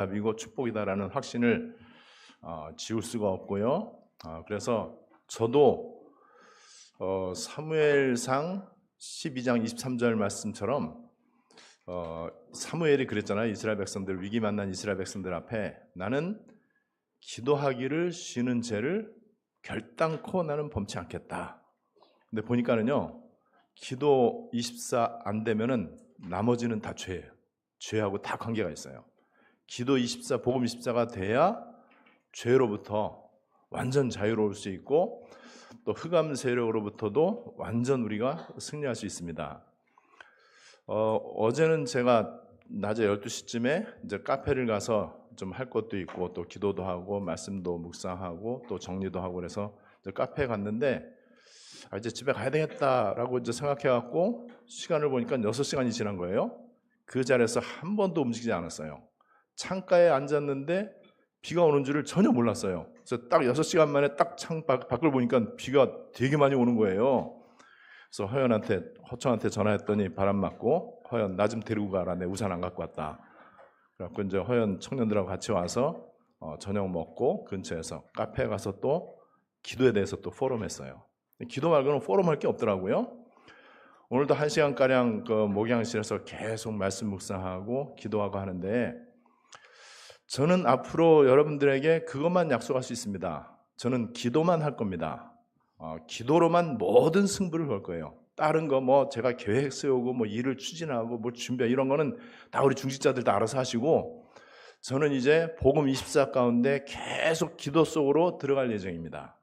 답이고 축복이다라는 확신을 지울 수가 없고요. 그래서 저도 사무엘상 12장 23절 말씀처럼 사무엘이 그랬잖아요. 이스라엘 백성들, 위기 만난 이스라엘 백성들 앞에 나는 기도하기를 쉬는 죄를 결단코 나는 범치 않겠다. 근데 보니까는요, 기도 24 안 되면은 나머지는 다 죄예요. 죄하고 다 관계가 있어요. 기도 24, 복음 24가 돼야 죄로부터 완전 자유로울 수 있고 또 흑암 세력으로부터도 완전 우리가 승리할 수 있습니다. 어제는 제가 낮에 12시쯤에 이제 카페를 가서 좀 할 것도 있고 또 기도도 하고 말씀도 묵상하고 또 정리도 하고 그래서 이제 카페에 갔는데 이제 집에 가야 되겠다라고 이제 생각해갖고 시간을 보니까 6시간이 지난 거예요. 그 자리에서 한 번도 움직이지 않았어요. 창가에 앉았는데 비가 오는 줄을 전혀 몰랐어요. 그래서 딱 6시간 만에 딱 창 밖을 보니까 비가 되게 많이 오는 거예요. 그래서 허청한테 전화했더니 바람 맞고 허연 나 좀 데리고 가라. 내 우산 안 갖고 왔다. 그래갖고 이제 허연 청년들하고 같이 와서 저녁 먹고 근처에서 카페에 가서 또 기도에 대해서 또 포럼했어요. 기도 말고는 포럼할 게 없더라고요. 오늘도 1시간가량 그 목양실에서 계속 말씀 묵상하고 기도하고 하는데 저는 앞으로 여러분들에게 그것만 약속할 수 있습니다. 저는 기도만 할 겁니다. 기도로만 모든 승부를 걸 거예요. 다른 거 뭐 제가 계획 세우고 뭐 일을 추진하고 뭐 준비 이런 거는 다 우리 중직자들 다 알아서 하시고 저는 이제 복음 24 가운데 계속 기도 속으로 들어갈 예정입니다.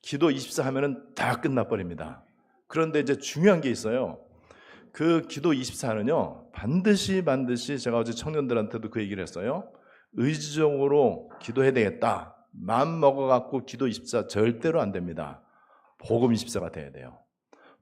기도 24 하면은 다 끝나버립니다. 그런데 이제 중요한 게 있어요. 그 기도 24는요 반드시 제가 어제 청년들한테도 그 얘기를 했어요. 의지적으로 기도해야 되겠다. 마음 먹어갖고 기도 24 절대로 안 됩니다. 복음 24가 돼야 돼요.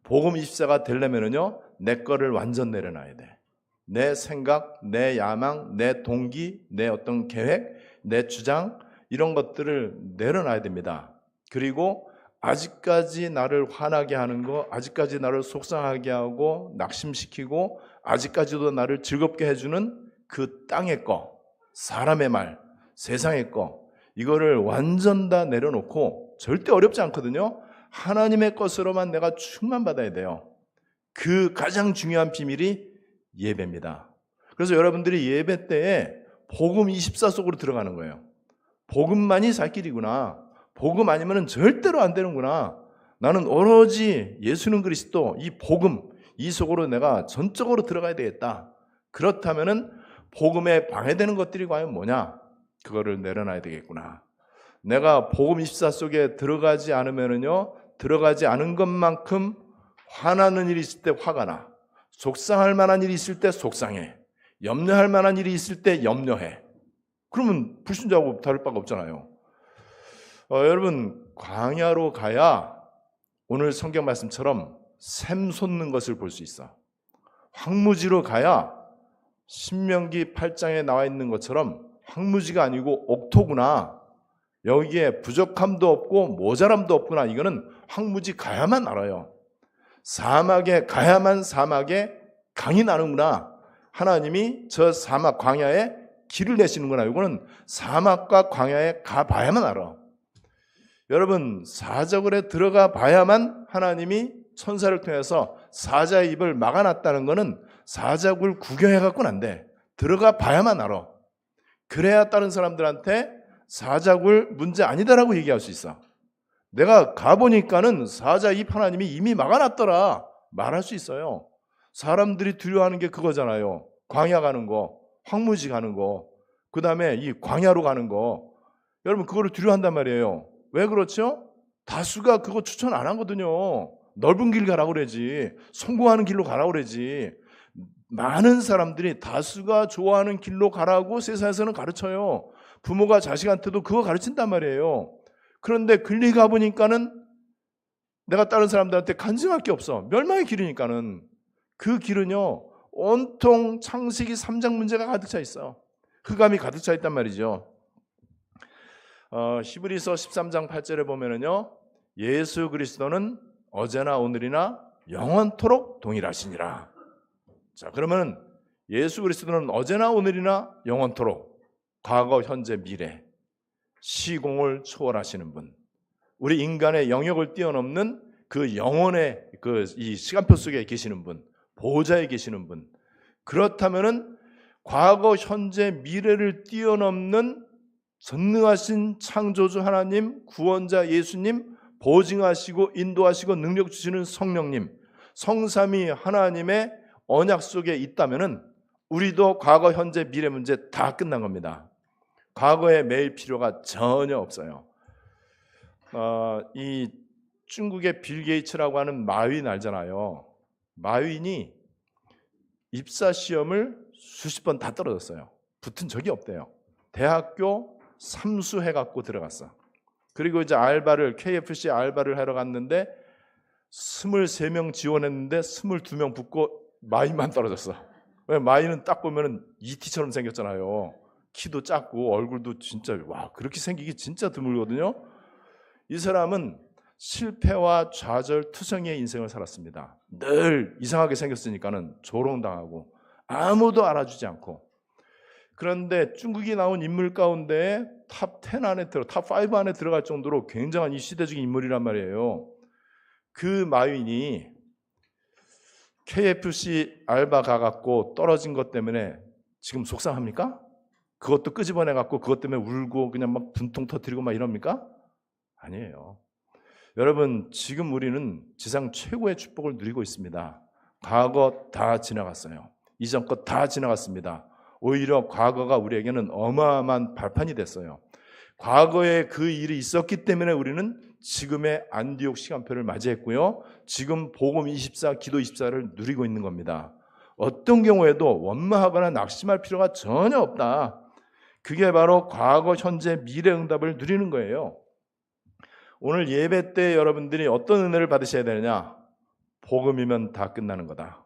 복음 24가 되려면은요 내 거를 완전 내려놔야 돼. 내 생각, 내 야망, 내 동기, 내 어떤 계획, 내 주장 이런 것들을 내려놔야 됩니다. 그리고 아직까지 나를 화나게 하는 거, 아직까지 나를 속상하게 하고 낙심시키고 아직까지도 나를 즐겁게 해주는 그 땅의 거, 사람의 말, 세상의 거 이거를 완전 다 내려놓고 절대 어렵지 않거든요. 하나님의 것으로만 내가 충만받아야 돼요. 그 가장 중요한 비밀이 예배입니다. 그래서 여러분들이 예배 때에 복음 24 속으로 들어가는 거예요. 복음만이 살 길이구나. 복음 아니면 절대로 안 되는구나. 나는 오로지 예수는 그리스도 이 복음 이 속으로 내가 전적으로 들어가야 되겠다. 그렇다면은 복음에 방해되는 것들이 과연 뭐냐? 그거를 내려놔야 되겠구나. 내가 복음 24 속에 들어가지 않으면은요, 들어가지 않은 것만큼 화나는 일이 있을 때 화가 나. 속상할 만한 일이 있을 때 속상해. 염려할 만한 일이 있을 때 염려해. 그러면 불순종하고 다를 바가 없잖아요. 여러분, 광야로 가야 오늘 성경 말씀처럼 샘 솟는 것을 볼 수 있어. 황무지로 가야 신명기 8장에 나와 있는 것처럼 황무지가 아니고 옥토구나. 여기에 부족함도 없고 모자람도 없구나. 이거는 황무지 가야만 알아요. 사막에 가야만 사막에 강이 나는구나. 하나님이 저 사막 광야에 길을 내시는구나. 이거는 사막과 광야에 가봐야만 알아. 여러분 사자굴에 들어가 봐야만 하나님이 천사를 통해서 사자의 입을 막아놨다는 것은 사자굴 구경해갖고는 안 돼. 들어가 봐야만 알아. 그래야 다른 사람들한테 사자굴 문제 아니다라고 얘기할 수 있어. 내가 가보니까는 사자 입 하나님이 이미 막아놨더라 말할 수 있어요. 사람들이 두려워하는 게 그거잖아요. 광야 가는 거, 황무지 가는 거, 그 다음에 이 광야로 가는 거. 여러분 그거를 두려워한단 말이에요. 왜 그렇죠? 다수가 그거 추천 안 하거든요. 넓은 길 가라고 그러지. 성공하는 길로 가라고 그러지. 많은 사람들이 다수가 좋아하는 길로 가라고 세상에서는 가르쳐요. 부모가 자식한테도 그거 가르친단 말이에요. 그런데 글리 가보니까는 내가 다른 사람들한테 간증할 게 없어. 멸망의 길이니까는. 그 길은요 온통 창세기 3장 문제가 가득 차 있어. 흑암이 가득 차 있단 말이죠. 히브리서 13장 8절에 보면은요 예수 그리스도는 어제나 오늘이나 영원토록 동일하시니라. 자, 그러면 예수 그리스도는 어제나 오늘이나 영원토록. 과거, 현재, 미래, 시공을 초월하시는 분, 우리 인간의 영역을 뛰어넘는 그 영혼의 이 시간표 속에 계시는 분, 보호자에 계시는 분, 그렇다면은 과거, 현재, 미래를 뛰어넘는 전능하신 창조주 하나님, 구원자 예수님, 보증하시고 인도하시고 능력 주시는 성령님, 성삼위 하나님의 언약 속에 있다면은 우리도 과거, 현재, 미래 문제 다 끝난 겁니다. 과거에 매일 필요가 전혀 없어요. 이 중국의 빌 게이츠라고 하는 마윈 알잖아요. 마윈이 입사 시험을 수십 번 다 떨어졌어요. 붙은 적이 없대요. 대학교 삼수해갖고 들어갔어. 그리고 이제 KFC 알바를 하러 갔는데 23명 지원했는데 22명 붙고 마윈만 떨어졌어. 왜? 마윈은 딱 보면은 ET처럼 생겼잖아요. 키도 작고 얼굴도 진짜 그렇게 생기기 진짜 드물거든요. 이 사람은 실패와 좌절, 투성이의 인생을 살았습니다. 늘 이상하게 생겼으니까는 조롱당하고 아무도 알아주지 않고. 그런데 중국이 나온 인물 가운데 탑10 안에 탑5 안에 들어갈 정도로 굉장한 이 시대적인 인물이란 말이에요. 그 마윈이 KFC 알바 가갖고 떨어진 것 때문에 지금 속상합니까? 그것도 끄집어내갖고 그것 때문에 울고 그냥 막 분통 터뜨리고 막 이럽니까? 아니에요. 여러분, 지금 우리는 지상 최고의 축복을 누리고 있습니다. 과거 다 지나갔어요. 이전 것 다 지나갔습니다. 오히려 과거가 우리에게는 어마어마한 발판이 됐어요. 과거에 그 일이 있었기 때문에 우리는 지금의 안디옥 시간표를 맞이했고요. 지금 복음 24, 기도 24를 누리고 있는 겁니다. 어떤 경우에도 원망하거나 낙심할 필요가 전혀 없다. 그게 바로 과거, 현재, 미래 응답을 누리는 거예요. 오늘 예배 때 여러분들이 어떤 은혜를 받으셔야 되느냐? 복음이면 다 끝나는 거다.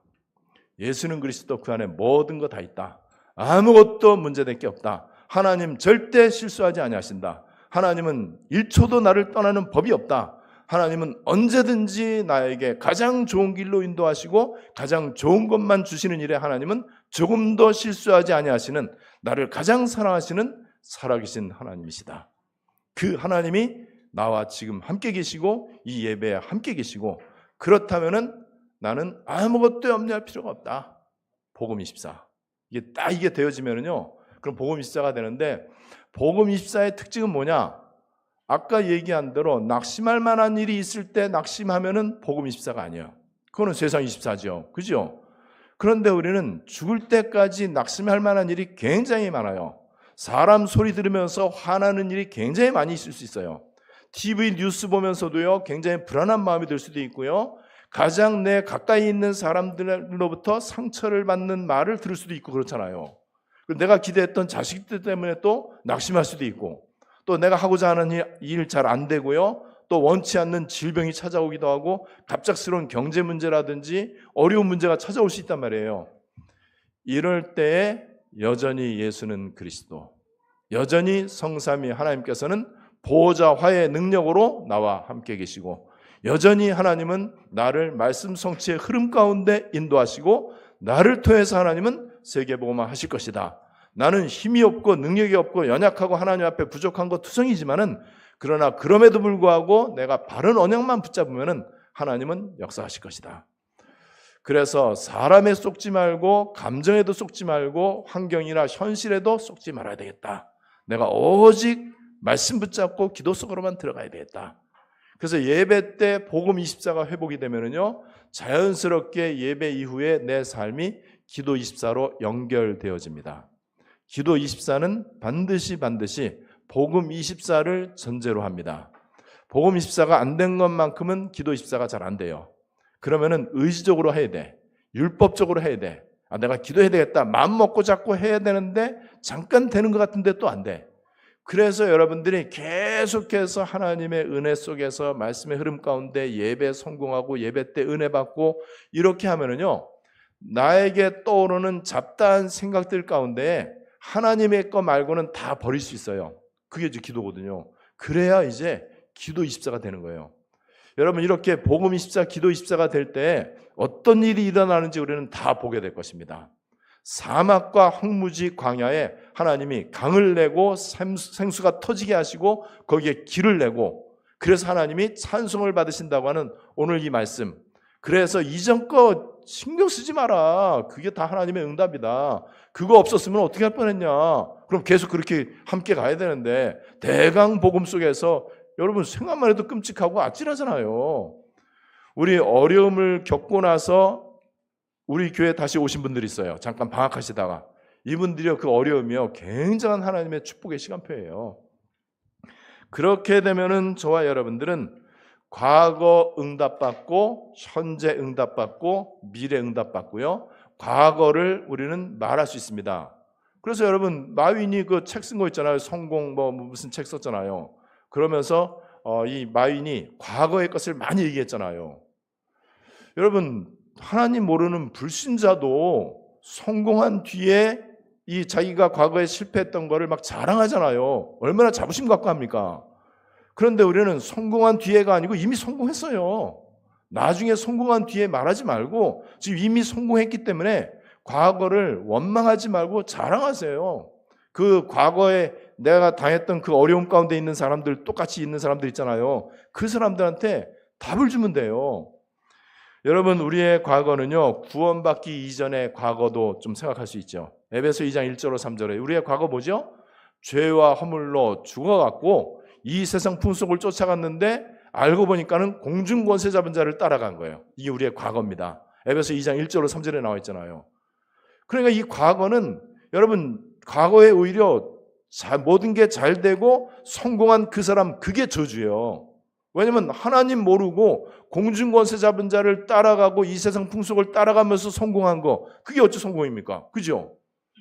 예수는 그리스도, 그 안에 모든 거 다 있다. 아무것도 문제될 게 없다. 하나님 절대 실수하지 아니하신다. 하나님은 1초도 나를 떠나는 법이 없다. 하나님은 언제든지 나에게 가장 좋은 길로 인도하시고 가장 좋은 것만 주시는 일에 하나님은 조금도 실수하지 아니하시는, 나를 가장 사랑하시는 살아계신 하나님이시다. 그 하나님이 나와 지금 함께 계시고 이 예배에 함께 계시고, 그렇다면은 나는 아무것도 염려할 필요가 없다. 복음 24. 이게 되어지면은요, 그럼 복음 24가 되는데, 복음 24의 특징은 뭐냐? 아까 얘기한 대로 낙심할 만한 일이 있을 때 낙심하면은 복음 24가 아니에요. 그거는 세상 24죠. 그죠? 그런데 우리는 죽을 때까지 낙심할 만한 일이 굉장히 많아요. 사람 소리 들으면서 화나는 일이 굉장히 많이 있을 수 있어요. TV 뉴스 보면서도요, 굉장히 불안한 마음이 들 수도 있고요. 가장 내 가까이 있는 사람들로부터 상처를 받는 말을 들을 수도 있고 그렇잖아요. 내가 기대했던 자식들 때문에 또 낙심할 수도 있고, 또 내가 하고자 하는 일 잘 안 되고요. 또 원치 않는 질병이 찾아오기도 하고 갑작스러운 경제 문제라든지 어려운 문제가 찾아올 수 있단 말이에요. 이럴 때에 여전히 예수는 그리스도, 여전히 성삼위 하나님께서는 보호자 화해의 능력으로 나와 함께 계시고, 여전히 하나님은 나를 말씀 성취의 흐름 가운데 인도하시고, 나를 통해서 하나님은 세계복음화 하실 것이다. 나는 힘이 없고 능력이 없고 연약하고 하나님 앞에 부족한 것 투성이지만은, 그러나 그럼에도 불구하고 내가 바른 언약만 붙잡으면은 하나님은 역사하실 것이다. 그래서 사람에 속지 말고 감정에도 속지 말고 환경이나 현실에도 속지 말아야 되겠다. 내가 오직 말씀 붙잡고 기도 속으로만 들어가야 되겠다. 그래서 예배 때 복음 24가 회복이 되면은요, 자연스럽게 예배 이후에 내 삶이 기도 24로 연결되어집니다. 기도 24는 반드시 복음 24를 전제로 합니다. 복음 24가 안 된 것만큼은 기도 24가 잘 안 돼요. 그러면은 의지적으로 해야 돼. 율법적으로 해야 돼. 내가 기도해야 되겠다. 마음 먹고 자꾸 해야 되는데 잠깐 되는 것 같은데 또 안 돼. 그래서 여러분들이 계속해서 하나님의 은혜 속에서 말씀의 흐름 가운데 예배 성공하고 예배 때 은혜 받고 이렇게 하면은요, 나에게 떠오르는 잡다한 생각들 가운데 하나님의 거 말고는 다 버릴 수 있어요. 그게 이제 기도거든요. 그래야 이제 기도 24가 되는 거예요. 여러분, 이렇게 복음 24, 기도 24가 될 때 어떤 일이 일어나는지 우리는 다 보게 될 것입니다. 사막과 황무지 광야에 하나님이 강을 내고 생수가 터지게 하시고 거기에 길을 내고, 그래서 하나님이 찬송을 받으신다고 하는 오늘 이 말씀. 그래서 이전 거 신경 쓰지 마라. 그게 다 하나님의 응답이다. 그거 없었으면 어떻게 할 뻔했냐. 그럼 계속 그렇게 함께 가야 되는데, 대강 복음 속에서 여러분 생각만 해도 끔찍하고 아찔하잖아요. 우리 어려움을 겪고 나서 우리 교회에 다시 오신 분들이 있어요. 잠깐 방학하시다가. 이분들이 그 어려움이요, 굉장한 하나님의 축복의 시간표예요. 그렇게 되면은 저와 여러분들은 과거 응답받고, 현재 응답받고, 미래 응답받고요, 과거를 우리는 말할 수 있습니다. 그래서 여러분, 마윈이 그 책 쓴 거 있잖아요. 성공 무슨 책 썼잖아요. 그러면서 이 마윈이 과거의 것을 많이 얘기했잖아요. 여러분, 하나님 모르는 불신자도 성공한 뒤에 이 자기가 과거에 실패했던 거를 막 자랑하잖아요. 얼마나 자부심 갖고 합니까? 그런데 우리는 성공한 뒤에가 아니고 이미 성공했어요. 나중에 성공한 뒤에 말하지 말고 지금 이미 성공했기 때문에 과거를 원망하지 말고 자랑하세요. 그 과거에 내가 당했던 그 어려움 가운데 있는 사람들, 똑같이 있는 사람들 있잖아요. 그 사람들한테 답을 주면 돼요. 여러분, 우리의 과거는요, 구원받기 이전의 과거도 좀 생각할 수 있죠. 에베소 2장 1절로 3절에 우리의 과거 뭐죠? 죄와 허물로 죽어갔고 이 세상 풍속을 쫓아갔는데 알고 보니까는 공중권세 잡은 자를 따라간 거예요. 이게 우리의 과거입니다. 에베소 2장 1절로 3절에 나와 있잖아요. 그러니까 이 과거는 여러분, 과거에 오히려 모든 게 잘 되고 성공한 그 사람, 그게 저주예요. 왜냐면 하나님 모르고 공중권세 잡은 자를 따라가고 이 세상 풍속을 따라가면서 성공한 거, 그게 어찌 성공입니까? 그죠?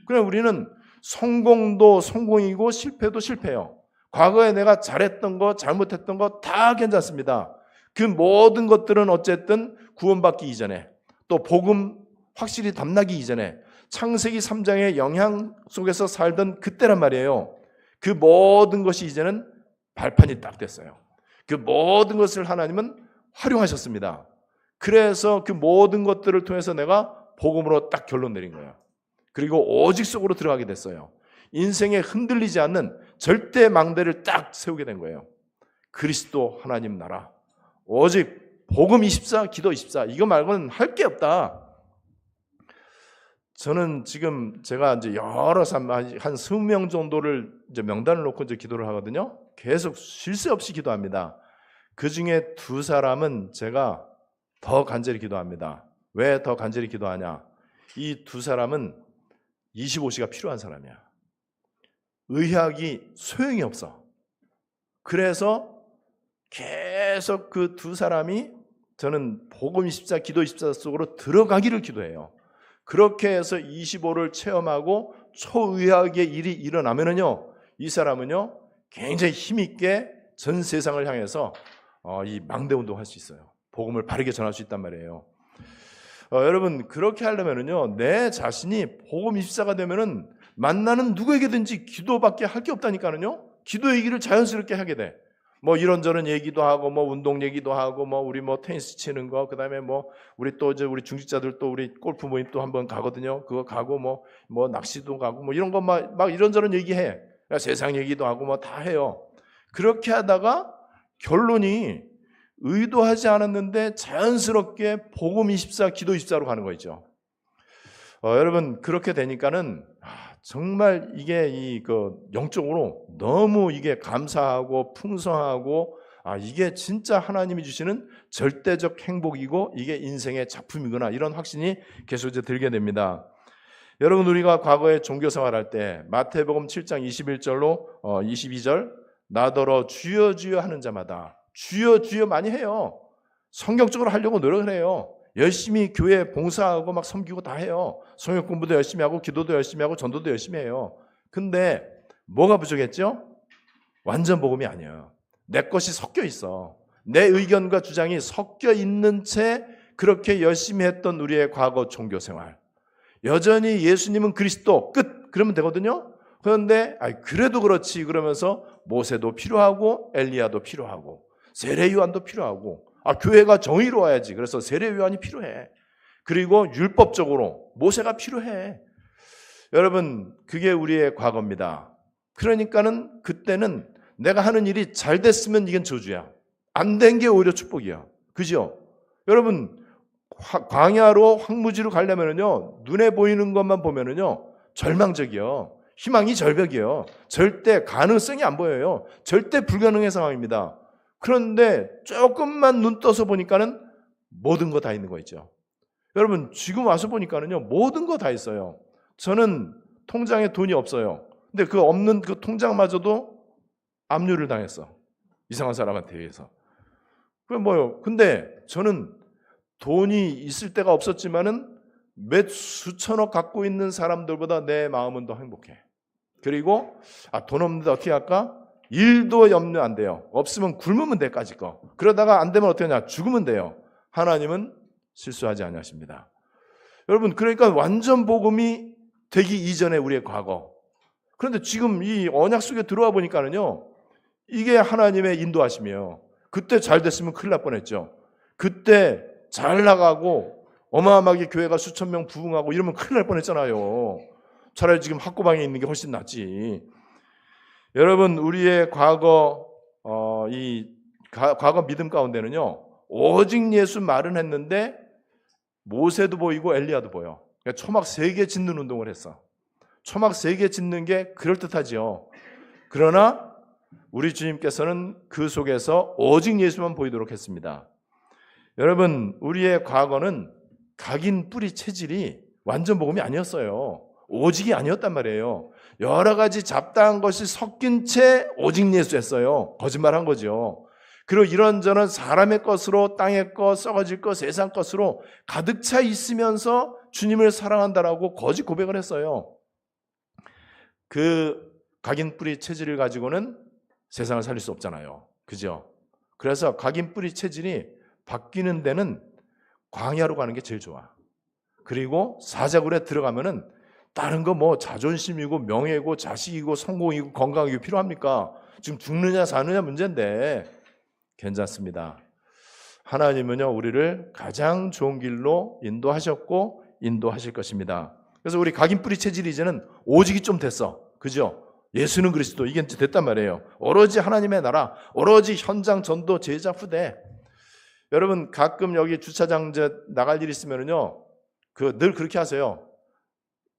그냥 우리는 성공도 성공이고 실패도 실패예요. 과거에 내가 잘했던 거, 잘못했던 거 다 괜찮습니다. 그 모든 것들은 어쨌든 구원받기 이전에, 또 복음 확실히 담나기 이전에, 창세기 3장의 영향 속에서 살던 그때란 말이에요. 그 모든 것이 이제는 발판이 딱 됐어요. 그 모든 것을 하나님은 활용하셨습니다. 그래서 그 모든 것들을 통해서 내가 복음으로 딱 결론 내린 거예요. 그리고 오직 속으로 들어가게 됐어요. 인생에 흔들리지 않는 절대 망대를 딱 세우게 된 거예요. 그리스도 하나님 나라, 오직 복음 24, 기도 24, 이거 말고는 할 게 없다. 저는 지금 제가 이제 여러 사람, 한 20명 정도를 이제 명단을 놓고 이제 기도를 하거든요. 계속 쉴 새 없이 기도합니다. 그 중에 2사람은 제가 더 간절히 기도합니다. 왜 더 간절히 기도하냐? 이 2사람은 25시가 필요한 사람이야. 의학이 소용이 없어. 그래서 계속 그 2사람이 저는 복음 24, 기도 24 속으로 들어가기를 기도해요. 그렇게 해서 25를 체험하고 초의학의 일이 일어나면은요, 이 사람은요 굉장히 힘있게 전 세상을 향해서 이 망대 운동할 수 있어요. 복음을 바르게 전할 수 있단 말이에요. 여러분, 그렇게 하려면은요, 내 자신이 복음 24가 되면은 만나는 누구에게든지 기도밖에 할 게 없다니까는요. 기도 얘기를 자연스럽게 하게 돼. 뭐 이런저런 얘기도 하고, 뭐 운동 얘기도 하고, 뭐 우리 뭐 테니스 치는 거, 그다음에 뭐 우리 또 이제 우리 중직자들 또 우리 골프 모임 또 한번 가거든요. 그거 가고 뭐 낚시도 가고 뭐 이런 거 막 이런저런 얘기해. 세상 얘기도 하고 뭐 다 해요. 그렇게 하다가 결론이 의도하지 않았는데 자연스럽게 복음 24, 기도 24로 가는 거 있죠. 여러분, 그렇게 되니까는 정말 이게 영적으로 너무 이게 감사하고 풍성하고, 이게 진짜 하나님이 주시는 절대적 행복이고 이게 인생의 작품이구나, 이런 확신이 계속 이제 들게 됩니다. 여러분, 우리가 과거에 종교 생활할 때 마태복음 7장 21절로 22절, 나더러 주여 주여 하는 자마다, 주여 주여 많이 해요. 성경적으로 하려고 노력을 해요. 열심히 교회 봉사하고 막 섬기고 다 해요. 성역 공부도 열심히 하고 기도도 열심히 하고 전도도 열심히 해요. 근데 뭐가 부족했죠? 완전 복음이 아니에요. 내 것이 섞여 있어. 내 의견과 주장이 섞여 있는 채 그렇게 열심히 했던 우리의 과거 종교 생활. 여전히 예수님은 그리스도 끝, 그러면 되거든요. 그런데 그래도 그렇지 그러면서 모세도 필요하고 엘리야도 필요하고 세례 요한도 필요하고, 교회가 정의로워야지 그래서 세례 요한이 필요해. 그리고 율법적으로 모세가 필요해. 여러분, 그게 우리의 과거입니다. 그러니까는 그때는 내가 하는 일이 잘 됐으면 이건 저주야. 안 된 게 오히려 축복이야. 그죠? 여러분, 광야로 황무지로 가려면은요, 눈에 보이는 것만 보면은요, 절망적이요. 희망이 절벽이에요. 절대 가능성이 안 보여요. 절대 불가능한 상황입니다. 그런데 조금만 눈 떠서 보니까는 모든 거 다 있는 거 있죠. 여러분, 지금 와서 보니까는요, 모든 거 다 있어요. 저는 통장에 돈이 없어요. 근데 그 없는 그 통장마저도 압류를 당했어. 이상한 사람한테 의해서. 그게 뭐요? 근데 저는 돈이 있을 때가 없었지만은 몇 수천억 갖고 있는 사람들보다 내 마음은 더 행복해. 그리고 돈 없는데 어떻게 할까? 일도 염려 안 돼요. 없으면 굶으면 돼까지 거. 그러다가 안 되면 어떻게 하냐? 죽으면 돼요. 하나님은 실수하지 않으십니다. 여러분, 그러니까 완전 복음이 되기 이전에 우리의 과거. 그런데 지금 이 언약 속에 들어와 보니까는요, 이게 하나님의 인도하심이에요. 그때 잘 됐으면 큰일 날 뻔했죠. 그때 잘 나가고 어마어마하게 교회가 수천 명 부흥하고 이러면 큰일 날 뻔했잖아요. 차라리 지금 학고방에 있는 게 훨씬 낫지. 여러분, 우리의 과거 과거 믿음 가운데는요, 오직 예수 말은 했는데 모세도 보이고 엘리야도 보여. 그러니까 초막 3개 짓는 운동을 했어. 초막 3개 짓는 게 그럴듯하지요. 그러나 우리 주님께서는 그 속에서 오직 예수만 보이도록 했습니다. 여러분, 우리의 과거는 각인 뿌리 체질이 완전 복음이 아니었어요. 오직이 아니었단 말이에요. 여러 가지 잡다한 것이 섞인 채 오직 예수였어요. 거짓말한 거죠. 그리고 이런저런 사람의 것으로, 땅의 것, 썩어질 것, 세상 것으로 가득 차 있으면서 주님을 사랑한다라고 거짓 고백을 했어요. 그 각인 뿌리 체질을 가지고는 세상을 살릴 수 없잖아요. 그죠? 그래서 각인 뿌리 체질이 바뀌는 데는 광야로 가는 게 제일 좋아. 그리고 사자굴에 들어가면은 다른 거 뭐 자존심이고 명예고 자식이고 성공이고 건강이고 필요합니까? 지금 죽느냐 사느냐 문제인데 괜찮습니다. 하나님은요, 우리를 가장 좋은 길로 인도하셨고 인도하실 것입니다. 그래서 우리 각인 뿌리 체질이 이제는 오직이 좀 됐어. 그죠? 예수는 그리스도, 이게 이제 됐단 말이에요. 오로지 하나님의 나라, 오로지 현장 전도 제자 후대. 여러분, 가끔 여기 주차장 나갈 일 있으면요, 늘 그렇게 하세요.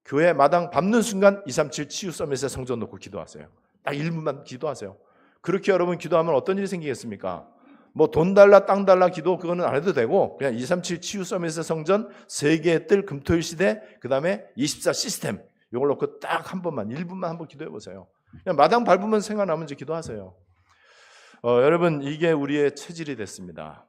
교회 마당 밟는 순간 237 치유 서밋에 성전 놓고 기도하세요. 딱 1분만 기도하세요. 그렇게 여러분 기도하면 어떤 일이 생기겠습니까? 뭐 돈 달라 땅 달라 기도 그거는 안 해도 되고, 그냥 237 치유 서밋의 성전, 세계의 뜰, 금토일 시대, 그 다음에 24 시스템, 이걸 놓고 딱 한 번만 1분만 한번 기도해 보세요. 그냥 마당 밟으면 생각나면 이제 기도하세요. 여러분, 이게 우리의 체질이 됐습니다.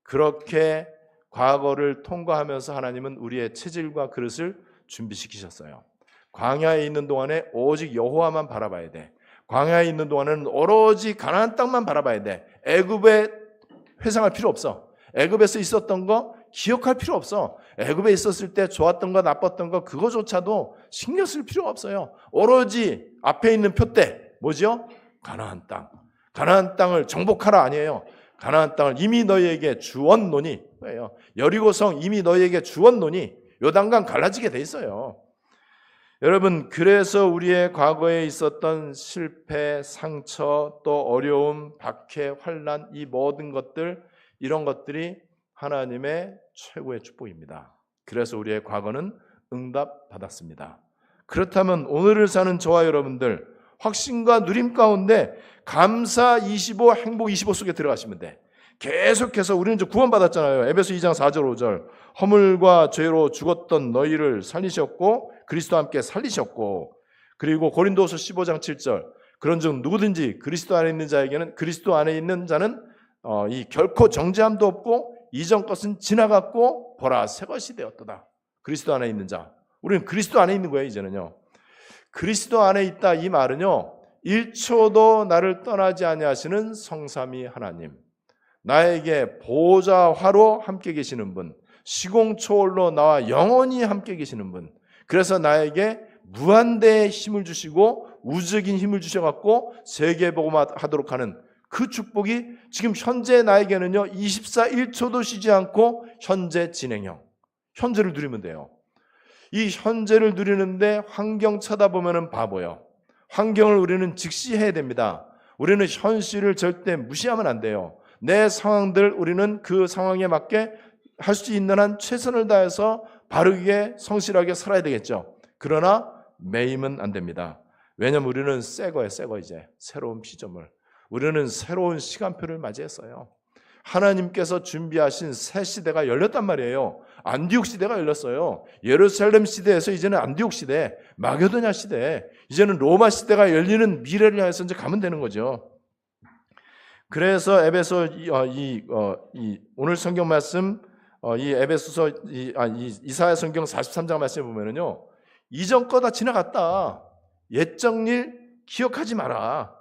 그렇게 과거를 통과하면서 하나님은 우리의 체질과 그릇을 준비시키셨어요. 광야에 있는 동안에 오직 여호와만 바라봐야 돼. 광야에 있는 동안에는 오로지 가나안 땅만 바라봐야 돼. 애굽에 회상할 필요 없어. 애굽에서 있었던 거 기억할 필요 없어. 애굽에 있었을 때 좋았던 거 나빴던 거 그거조차도 신경 쓸 필요가 없어요. 오로지 앞에 있는 표대 뭐죠? 가나안 땅. 가나안 땅을 정복하라 아니에요. 가나안 땅을 이미 너희에게 주었노니, 왜요? 여리고성 이미 너희에게 주었노니 요단강 갈라지게 돼 있어요. 여러분, 그래서 우리의 과거에 있었던 실패, 상처, 또 어려움, 박해, 환난, 이 모든 것들, 이런 것들이 하나님의 최고의 축복입니다. 그래서 우리의 과거는 응답받았습니다. 그렇다면 오늘을 사는 저와 여러분들, 확신과 누림 가운데 감사 25, 행복 25 속에 들어가시면 돼. 계속해서 우리는 이제 구원받았잖아요. 에베소 2장 4절 5절. 허물과 죄로 죽었던 너희를 살리셨고 그리스도와 함께 살리셨고, 그리고 고린도서 15장 7절. 그런즉 누구든지 그리스도 안에 있는 자에게는, 그리스도 안에 있는 자는 이 결코 정죄함도 없고 이전 것은 지나갔고 보라 새 것이 되었도다. 그리스도 안에 있는 자. 우리는 그리스도 안에 있는 거예요. 이제는요. 그리스도 안에 있다 이 말은요, 1초도 나를 떠나지 아니하시는 성삼위 하나님, 나에게 보좌화로 함께 계시는 분, 시공초월로 나와 영원히 함께 계시는 분, 그래서 나에게 무한대의 힘을 주시고 우주적인 힘을 주셔갖고 세계복음하도록 하는 그 축복이 지금 현재 나에게는요 24, 1초도 쉬지 않고 현재 진행형, 현재를 누리면 돼요. 이 현재를 누리는데 환경 쳐다보면은 바보예요. 환경을 우리는 직시해야 됩니다. 우리는 현실을 절대 무시하면 안 돼요. 내 상황들 우리는 그 상황에 맞게 할 수 있는 한 최선을 다해서 바르게 성실하게 살아야 되겠죠. 그러나 매임은 안 됩니다. 왜냐하면 우리는 새 거예요. 이제 새로운 피조물. 우리는 새로운 시간표를 맞이했어요. 하나님께서 준비하신 새 시대가 열렸단 말이에요. 안디옥 시대가 열렸어요. 예루살렘 시대에서 이제는 안디옥 시대, 마게도냐 시대, 이제는 로마 시대가 열리는 미래를 향해서 이제 가면 되는 거죠. 그래서 에베소 오늘 성경 말씀 이 에베소서 이사야 성경 43장 말씀에 보면은요, 이전 거 다 지나갔다. 옛적 일 기억하지 마라.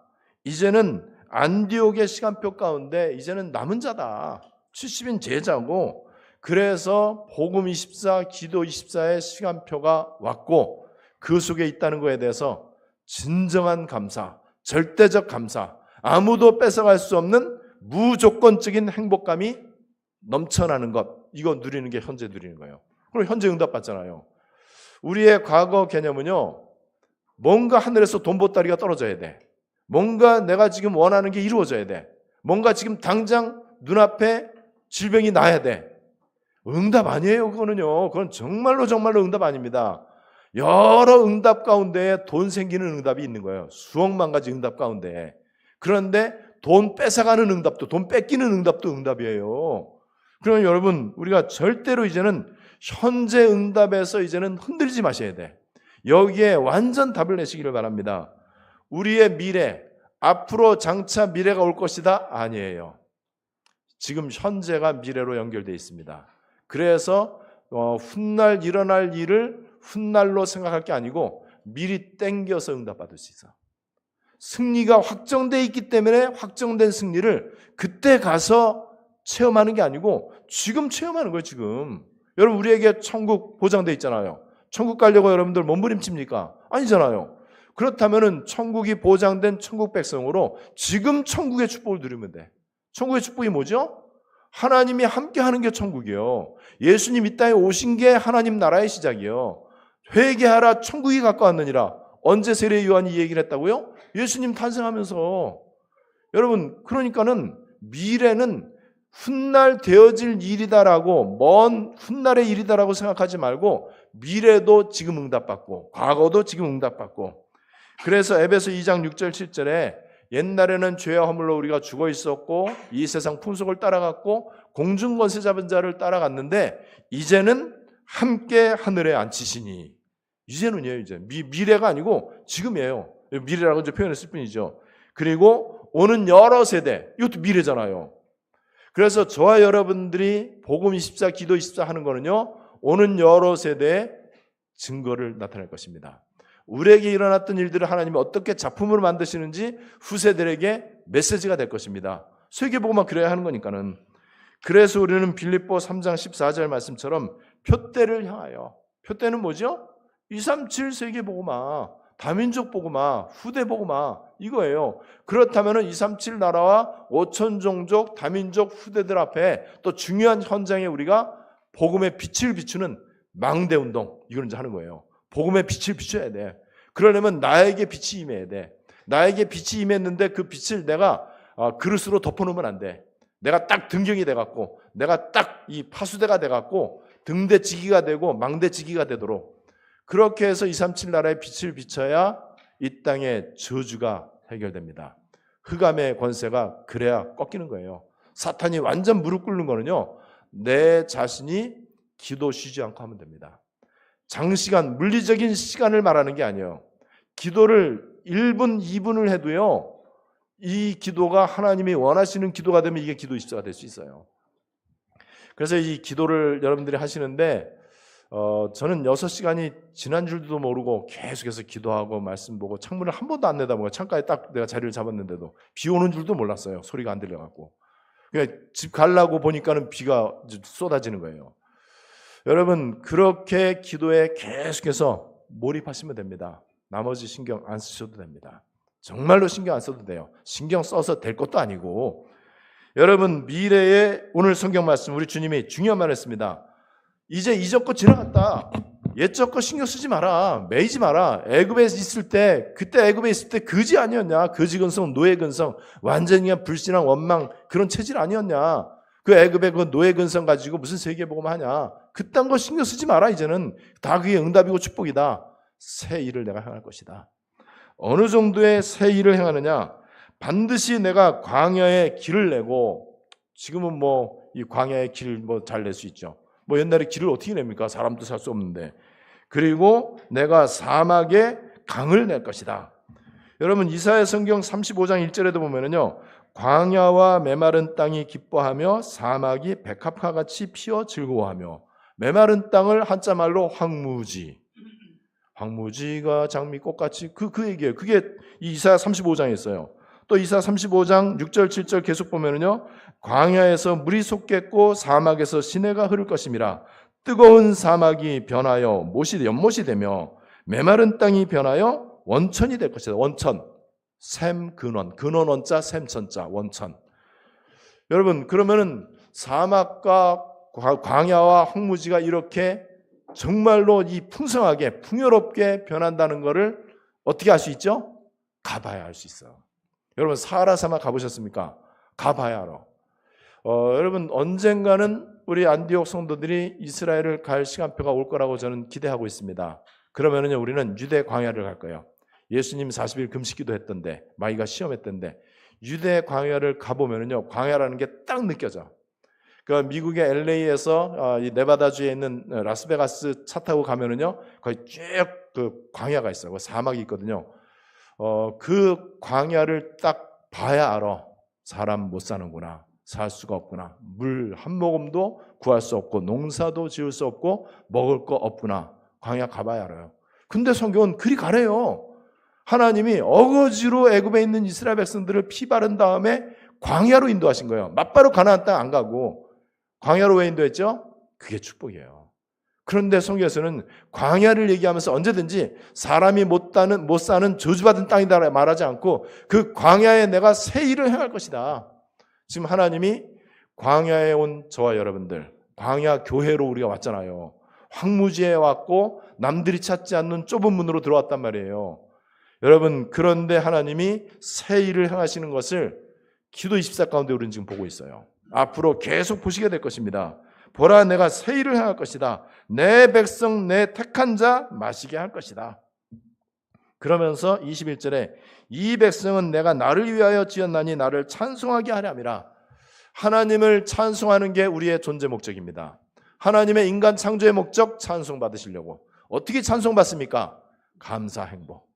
이제는 안디옥의 시간표 가운데 이제는 남은 자다. 70인 제자고, 그래서 복음 24, 기도 24의 시간표가 왔고 그 속에 있다는 것에 대해서 진정한 감사, 절대적 감사, 아무도 뺏어갈 수 없는 무조건적인 행복감이 넘쳐나는 것, 이거 누리는 게 현재 누리는 거예요. 그럼 현재 응답받잖아요. 우리의 과거 개념은요, 뭔가 하늘에서 돈 보따리가 떨어져야 돼. 뭔가 내가 지금 원하는 게 이루어져야 돼. 뭔가 지금 당장 눈앞에 질병이 나야 돼. 응답 아니에요. 그거는요. 그건 정말로 응답 아닙니다. 여러 응답 가운데 돈 생기는 응답이 있는 거예요. 수억만 가지 응답 가운데. 그런데 돈 뺏어가는 응답도, 돈 뺏기는 응답도 응답이에요. 그러면 여러분, 우리가 절대로 이제는 현재 응답에서 이제는 흔들리지 마셔야 돼. 여기에 완전 답을 내시기를 바랍니다. 우리의 미래, 앞으로 장차 미래가 올 것이다? 아니에요. 지금 현재가 미래로 연결되어 있습니다. 그래서 훗날 일어날 일을 훗날로 생각할 게 아니고 미리 땡겨서 응답받을 수 있어. 승리가 확정되어 있기 때문에 확정된 승리를 그때 가서 체험하는 게 아니고 지금 체험하는 거예요. 지금 여러분, 우리에게 천국 보장되어 있잖아요. 천국 가려고 여러분들 몸부림칩니까? 아니잖아요. 그렇다면 천국이 보장된 천국 백성으로 지금 천국의 축복을 누리면 돼. 천국의 축복이 뭐죠? 하나님이 함께하는 게 천국이에요. 예수님 이 땅에 오신 게 하나님 나라의 시작이에요. 회개하라, 천국이 가까웠느니라. 언제 세례 요한이 이 얘기를 했다고요? 예수님 탄생하면서. 여러분, 그러니까는 미래는 훗날 되어질 일이다라고, 먼 훗날의 일이다라고 생각하지 말고 미래도 지금 응답받고 과거도 지금 응답받고. 그래서 에베소 2장 6절 7절에 옛날에는 죄와 허물로 우리가 죽어 있었고 이 세상 풍속을 따라갔고 공중권세 잡은 자를 따라갔는데 이제는 함께 하늘에 앉히시니. 이제는요, 이제 미래가 아니고 지금이에요. 미래라고 이제 표현했을 뿐이죠. 그리고 오는 여러 세대, 이것도 미래잖아요. 그래서 저와 여러분들이 복음 24, 기도 24 하는 거는요, 오는 여러 세대의 증거를 나타낼 것입니다. 우리에게 일어났던 일들을 하나님이 어떻게 작품으로 만드시는지 후세들에게 메시지가 될 것입니다. 세계복음만 그래야 하는 거니까는. 그래서 우리는 빌립보 3장 14절 말씀처럼 표대를 향하여, 표대는 뭐죠? 237 세계복음화, 다민족 복음화, 후대 복음화, 이거예요. 그렇다면 237 나라와 5천 종족, 다민족 후대들 앞에 또 중요한 현장에 우리가 복음의 빛을 비추는 망대운동, 이걸 이제 하는 거예요. 복음의 빛을 비춰야 돼. 그러려면 나에게 빛이 임해야 돼. 나에게 빛이 임했는데 그 빛을 내가 그릇으로 덮어놓으면 안 돼. 내가 딱 등경이 돼갖고, 내가 딱 이 파수대가 돼갖고 등대지기가 되고 망대지기가 되도록, 그렇게 해서 237 나라의 빛을 비춰야 이 땅의 저주가 해결됩니다. 흑암의 권세가 그래야 꺾이는 거예요. 사탄이 완전 무릎 꿇는 거는요, 내 자신이 기도 쉬지 않고 하면 됩니다. 장시간, 물리적인 시간을 말하는 게 아니에요. 기도를 1분, 2분을 해도요, 이 기도가 하나님이 원하시는 기도가 되면 이게 기도 24가 될 수 있어요. 그래서 이 기도를 여러분들이 하시는데 저는 6시간이 지난 줄도 모르고 계속해서 기도하고 말씀 보고 창문을 한 번도 안 내다보고 창가에 딱 내가 자리를 잡았는데도 비 오는 줄도 몰랐어요. 소리가 안 들려갖고. 그러니까 집 가려고 보니까는 비가 쏟아지는 거예요. 여러분, 그렇게 기도에 계속해서 몰입하시면 됩니다. 나머지 신경 안 쓰셔도 됩니다. 정말로 신경 안 써도 돼요. 신경 써서 될 것도 아니고. 여러분, 미래의 오늘 성경 말씀 우리 주님이 중요한 말 했습니다. 이제 이전 거 지나갔다. 옛적 거 신경 쓰지 마라. 매이지 마라. 애굽에 있을 때, 그때 애굽에 있을 때 거지 아니었냐? 거지 근성, 노예 근성, 완전히 그냥 불신앙, 원망 그런 체질 아니었냐? 그 애굽의 그 노예 근성 가지고 무슨 세계복음 하냐? 그딴 거 신경 쓰지 마라. 이제는 다 그게 응답이고 축복이다. 새 일을 내가 행할 것이다. 어느 정도의 새 일을 행하느냐? 반드시 내가 광야에 길을 내고, 지금은 뭐 이 광야의 길을 뭐 잘 낼 수 있죠. 뭐 옛날에 길을 어떻게 냅니까? 사람도 살 수 없는데. 그리고 내가 사막에 강을 낼 것이다. 여러분 이사야 성경 35장 1절에도 보면은요, 광야와 메마른 땅이 기뻐하며 사막이 백합화 같이 피어 즐거워하며. 메마른 땅을 한자 말로 황무지. 황무지가 장미 꽃같이 그 얘기예요. 그게 이사야 35장에 있어요. 또 이사야 35장 6절 7절 계속 보면은요, 광야에서 물이 솟겠고 사막에서 시내가 흐를 것임이라. 뜨거운 사막이 변하여 연못이 되며 메마른 땅이 변하여 원천이 될 것이다. 원천, 샘 근원, 근원 원자, 샘 천자, 원천. 여러분 그러면은 사막과 광야와 황무지가 이렇게 정말로 이 풍성하게 풍요롭게 변한다는 것을 어떻게 알 수 있죠? 가봐야 알 수 있어. 여러분 사하라 사막 가보셨습니까? 가봐야 알아. 여러분 언젠가는 우리 안디옥 성도들이 이스라엘을 갈 시간표가 올 거라고 저는 기대하고 있습니다. 그러면은요 우리는 유대 광야를 갈 거예요. 예수님 40일 금식기도 했던데, 마귀가 시험했던데, 유대 광야를 가보면은요 광야라는 게 딱 느껴져. 그 미국의 LA에서 이 네바다주에 있는 라스베가스 차 타고 가면은요 거의 쭉 그 광야가 있어요. 그 사막이 있거든요. 그 광야를 딱 봐야 알아. 사람 못 사는구나. 살 수가 없구나. 물 한 모금도 구할 수 없고 농사도 지을 수 없고 먹을 거 없구나. 광야 가봐야 알아요. 근데 성경은 그리 가래요. 하나님이 어거지로 애굽에 있는 이스라엘 백성들을 피 바른 다음에 광야로 인도하신 거예요. 맞바로 가나안 땅 안 가고 광야로 왜 인도했죠? 그게 축복이에요. 그런데 성경에서는 광야를 얘기하면서 언제든지 사람이 못 사는 저주받은 땅이다 말하지 않고 그 광야에 내가 새 일을 행할 것이다. 지금 하나님이 광야에 온 저와 여러분들, 광야 교회로 우리가 왔잖아요. 황무지에 왔고 남들이 찾지 않는 좁은 문으로 들어왔단 말이에요. 여러분 그런데 하나님이 새 일을 행하시는 것을 기도 24 가운데 우리는 지금 보고 있어요. 앞으로 계속 보시게 될 것입니다. 보라 내가 새 일을 행할 것이다. 내 백성 내 택한 자 마시게 할 것이다. 그러면서 21절에 이 백성은 내가 나를 위하여 지었나니 나를 찬송하게 하려 함이라. 하나님을 찬송하는 게 우리의 존재 목적입니다. 하나님의 인간 창조의 목적 찬송 받으시려고. 어떻게 찬송 받습니까? 감사 행복.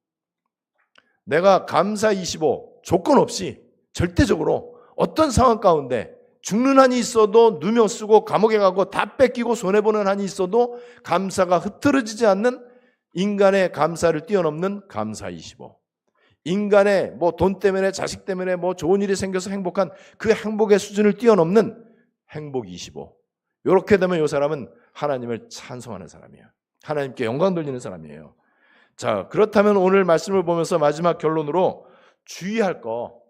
내가 감사 25 조건 없이 절대적으로 어떤 상황 가운데 죽는 한이 있어도 누명 쓰고 감옥에 가고 다 뺏기고 손해보는 한이 있어도 감사가 흐트러지지 않는 인간의 감사를 뛰어넘는 감사 25. 인간의 뭐 돈 때문에 자식 때문에 뭐 좋은 일이 생겨서 행복한 그 행복의 수준을 뛰어넘는 행복 25. 이렇게 되면 이 사람은 하나님을 찬송하는 사람이에요. 하나님께 영광 돌리는 사람이에요. 자, 그렇다면 오늘 말씀을 보면서 마지막 결론으로 주의할 거,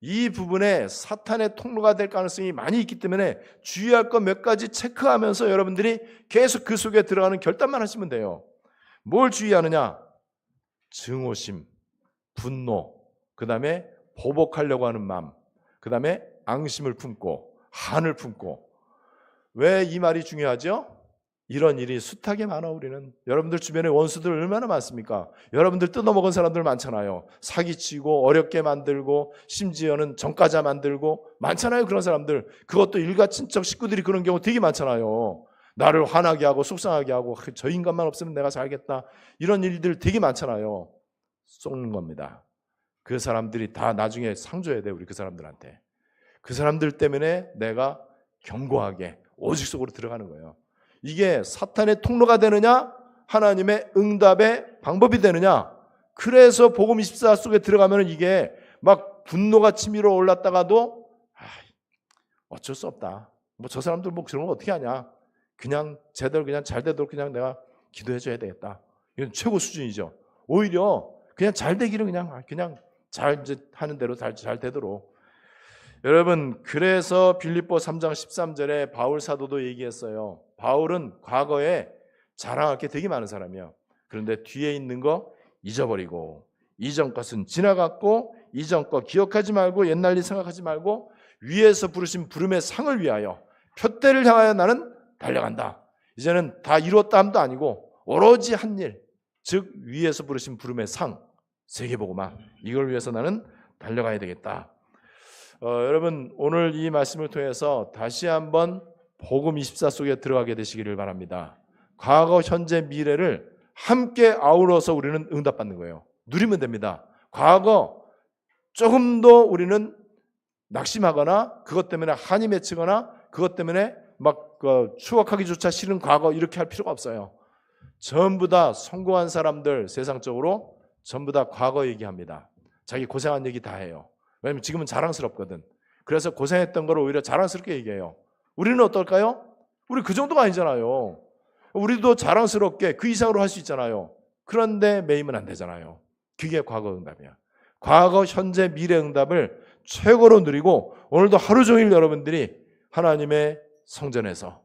이 부분에 사탄의 통로가 될 가능성이 많이 있기 때문에 주의할 것 몇 가지 체크하면서 여러분들이 계속 그 속에 들어가는 결단만 하시면 돼요. 뭘 주의하느냐? 증오심, 분노, 그 다음에 보복하려고 하는 마음, 그 다음에 앙심을 품고 한을 품고. 왜 이 말이 중요하죠? 이런 일이 숱하게 많아. 우리는 여러분들 주변에 원수들 얼마나 많습니까? 여러분들 뜯어먹은 사람들 많잖아요. 사기치고 어렵게 만들고 심지어는 전과자 만들고 많잖아요. 그런 사람들. 그것도 일가 친척 식구들이 그런 경우 되게 많잖아요. 나를 화나게 하고 속상하게 하고 저 인간만 없으면 내가 살겠다. 이런 일들 되게 많잖아요. 쏘는 겁니다. 그 사람들이 다 나중에 상 줘야 돼. 우리 그 사람들한테. 그 사람들 때문에 내가 견고하게 오직 속으로 들어가는 거예요. 이게 사탄의 통로가 되느냐? 하나님의 응답의 방법이 되느냐? 그래서 복음 24 속에 들어가면 이게 막 분노가 치밀어 올랐다가도 어쩔 수 없다. 뭐 저 사람들 뭐 그런 거 어떻게 하냐? 그냥 제대로 그냥 잘 되도록 그냥 내가 기도해 줘야 되겠다. 이건 최고 수준이죠. 오히려 그냥 잘 되기를 그냥 잘 이제 하는 대로 잘 되도록. 여러분 그래서 빌립보 3장 13절에 바울 사도도 얘기했어요. 바울은 과거에 자랑할 게 되게 많은 사람이야. 그런데 뒤에 있는 거 잊어버리고 이전 것은 지나갔고 이전 거 기억하지 말고 옛날 일 생각하지 말고 위에서 부르신 부름의 상을 위하여 표대를 향하여 나는 달려간다. 이제는 다 이루었다 함도 아니고 오로지 한 일, 즉 위에서 부르신 부름의 상, 세계복음화, 이걸 위해서 나는 달려가야 되겠다. 여러분 오늘 이 말씀을 통해서 다시 한번 복음 24 속에 들어가게 되시기를 바랍니다. 과거, 현재, 미래를 함께 아우러서 우리는 응답받는 거예요. 누리면 됩니다. 과거 조금 더 우리는 낙심하거나 그것 때문에 한이 맺히거나 그것 때문에 막 추억하기조차 싫은 과거 이렇게 할 필요가 없어요. 전부 다 성공한 사람들 세상적으로 전부 다 과거 얘기합니다. 자기 고생한 얘기 다 해요. 왜냐하면 지금은 자랑스럽거든. 그래서 고생했던 걸 오히려 자랑스럽게 얘기해요. 우리는 어떨까요? 우리 그 정도가 아니잖아요. 우리도 자랑스럽게 그 이상으로 할 수 있잖아요. 그런데 매이면 안 되잖아요. 그게 과거 응답이야. 과거, 현재, 미래 응답을 최고로 누리고 오늘도 하루 종일 여러분들이 하나님의 성전에서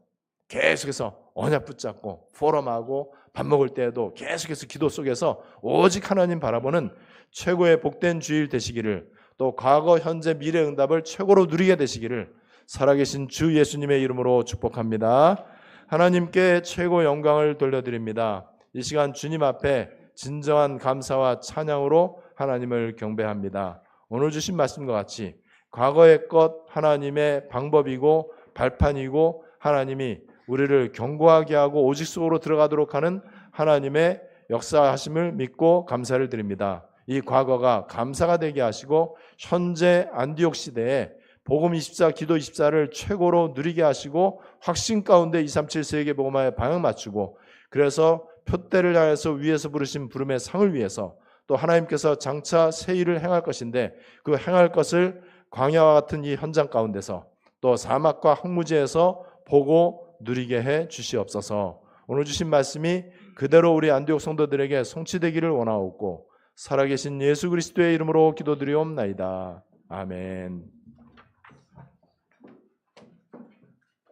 계속해서 언약 붙잡고 포럼하고 밥 먹을 때에도 계속해서 기도 속에서 오직 하나님 바라보는 최고의 복된 주일 되시기를, 또 과거, 현재, 미래 응답을 최고로 누리게 되시기를 살아계신 주 예수님의 이름으로 축복합니다. 하나님께 최고 영광을 돌려드립니다. 이 시간 주님 앞에 진정한 감사와 찬양으로 하나님을 경배합니다. 오늘 주신 말씀과 같이 과거의 것 하나님의 방법이고 발판이고 하나님이 우리를 견고하게 하고 오직 속으로 들어가도록 하는 하나님의 역사하심을 믿고 감사를 드립니다. 이 과거가 감사가 되게 하시고 현재 안디옥 시대에 복음 24, 기도 24를 최고로 누리게 하시고 확신 가운데 237 세계복음화에 방향 맞추고, 그래서 표대를 향해서 위에서 부르신 부름의 상을 위해서 또 하나님께서 장차 새 일을 행할 것인데 그 행할 것을 광야와 같은 이 현장 가운데서 또 사막과 황무지에서 보고 누리게 해 주시옵소서. 오늘 주신 말씀이 그대로 우리 안디옥 성도들에게 성취되기를 원하옵고 살아계신 예수 그리스도의 이름으로 기도드리옵나이다. 아멘.